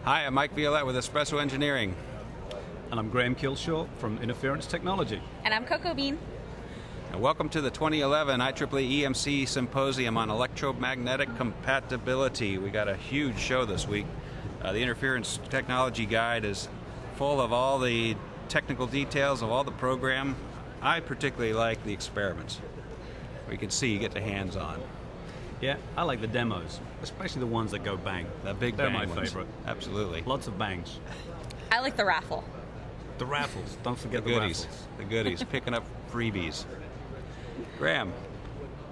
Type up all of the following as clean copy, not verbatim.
Hi, I'm Mike Violette with Espresso Engineering. And I'm Graham Kilshaw from Interference Technology. And I'm Coco Bean. And welcome to the 2011 IEEE EMC Symposium on Electromagnetic Compatibility. We got a huge show this week. The Interference Technology Guide is full of all the technical details of all the program. I particularly like the experiments. We can see, you get the hands on. Yeah, I like the demos, especially the ones that go bang. The big They're bang my ones. favorite. Absolutely. Lots of bangs. I like the raffle. The raffles. Don't forget The the goodies. raffles. The goodies. Picking up freebies. Graham,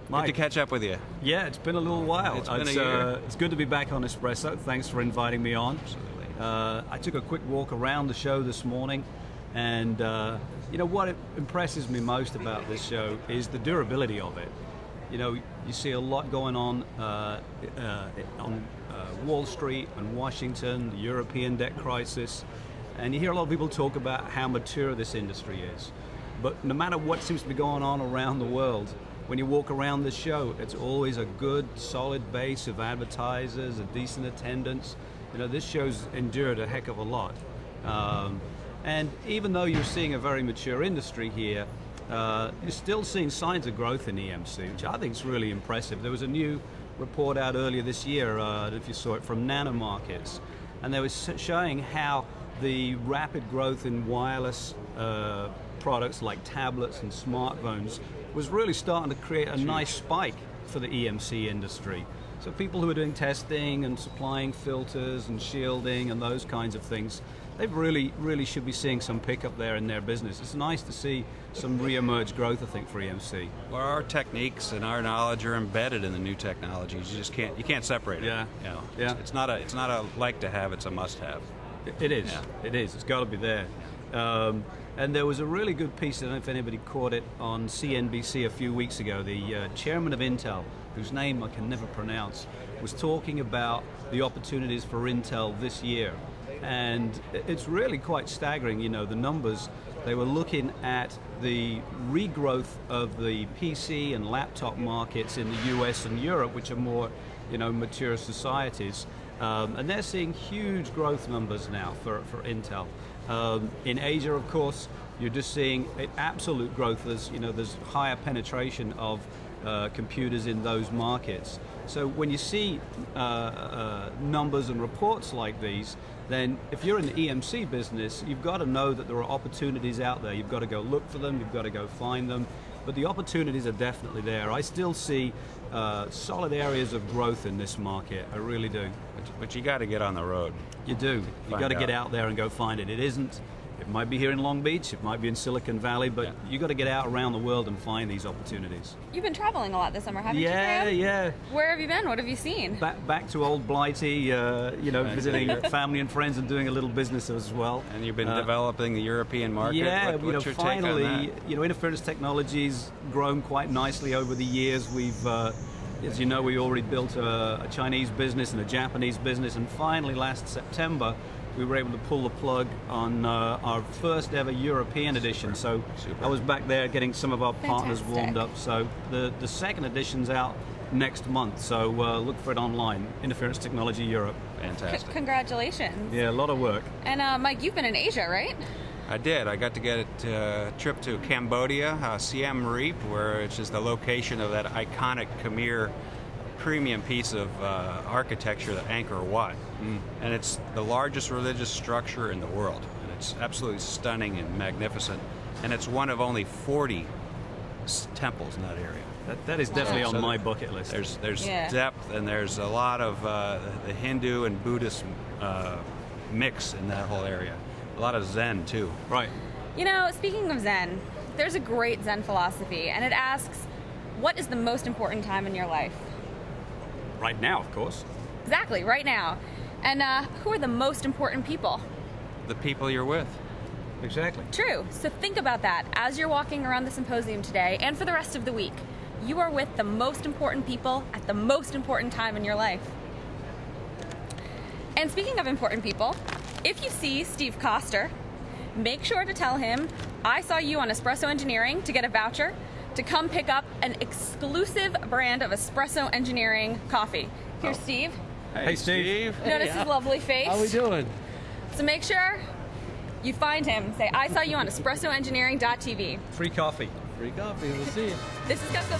Mike. good to catch up with you. Yeah, it's been a little while. It's been a year. It's good to be back on Espresso. Thanks for inviting me on. Absolutely. I took a quick walk around the show this morning, and you know what impresses me most about this show is the durability of it. You know, you see a lot going on Wall Street and Washington, the European debt crisis, and you hear a lot of people talk about how mature this industry is. But no matter what seems to be going on around the world, when you walk around the show, it's always a good, solid base of advertisers, a decent attendance. You know, this show's endured a heck of a lot. And even though you're seeing a very mature industry here, you're still seeing signs of growth in EMC, which I think is really impressive. There was a new report out earlier this year, if you saw it, from Nano Markets, and they were showing how the rapid growth in wireless products like tablets and smartphones was really starting to create a nice spike for the EMC industry. So people who are doing testing and supplying filters and shielding and those kinds of things, they really should be seeing some pickup there in their business. It's nice to see some re-emerged growth, I think, for EMC. Well, our techniques and our knowledge are embedded in the new technologies. You just can't separate it. Yeah. You know, Yeah. It's not a like to have. It's a must have. It is. Yeah. It is. It's got to be there. And there was a really good piece, I don't know if anybody caught it, on CNBC a few weeks ago. The chairman of Intel, whose name I can never pronounce, was talking about the opportunities for Intel this year. And it's really quite staggering, you know, the numbers. They were looking at the regrowth of the PC and laptop markets in the US and Europe, which are more, you know, mature societies. And they're seeing huge growth numbers now for Intel. In Asia, of course, you're just seeing absolute growth. There's higher penetration of computers in those markets. So when you see numbers and reports like these, then if you're in the EMC business, you've got to know that there are opportunities out there. You've got to go look for them, you've got to go find them, but the opportunities are definitely there. I still see solid areas of growth in this market, I really do. But you got to get on the road. You do. You've got to get out there and go find it. It might be here in Long Beach, it might be in Silicon Valley, but you've got to get out around the world and find these opportunities. You've been traveling a lot this summer, haven't you, Graham? Yeah. Where have you been? What have you seen? Back to old Blighty, visiting family and friends and doing a little business as well. And you've been developing the European market. Yeah, What's your finally, take on that? Interference Technology's grown quite nicely over the years. We've, as you know, we already built a Chinese business and a Japanese business, and finally last September, we were able to pull the plug on our first ever European edition. So I was back there getting some of our partners warmed up. So the second edition's out next month. So look for it online, Interference Technology Europe. Fantastic. Congratulations. Yeah, a lot of work. And Mike, you've been in Asia, right? I did. I got to get a trip to Cambodia, Siem Reap, which is the location of that iconic Khmer premium piece of architecture, the Angkor Wat. And it's the largest religious structure in the world. And it's absolutely stunning and magnificent. And it's one of only 40 temples in that area. That is definitely on my bucket list. There's depth, and there's a lot of the Hindu and Buddhist mix in that whole area. A lot of Zen, too. Right. You know, speaking of Zen, there's a great Zen philosophy, and it asks, what is the most important time in your life? Right now, of course. Exactly, right now. And who are the most important people? The people you're with. Exactly. True. So think about that as you're walking around the symposium today and for the rest of the week. You are with the most important people at the most important time in your life. And speaking of important people, if you see Steve Koster, make sure to tell him I saw you on Espresso Engineering to get a voucher to come pick up an exclusive brand of Espresso Engineering coffee. Here's Steve. Hey, Steve. Notice his lovely face. How we doing? So make sure you find him. Say, I saw you on espressoengineering.tv. Free coffee. Free coffee. We'll see you. This is Coco.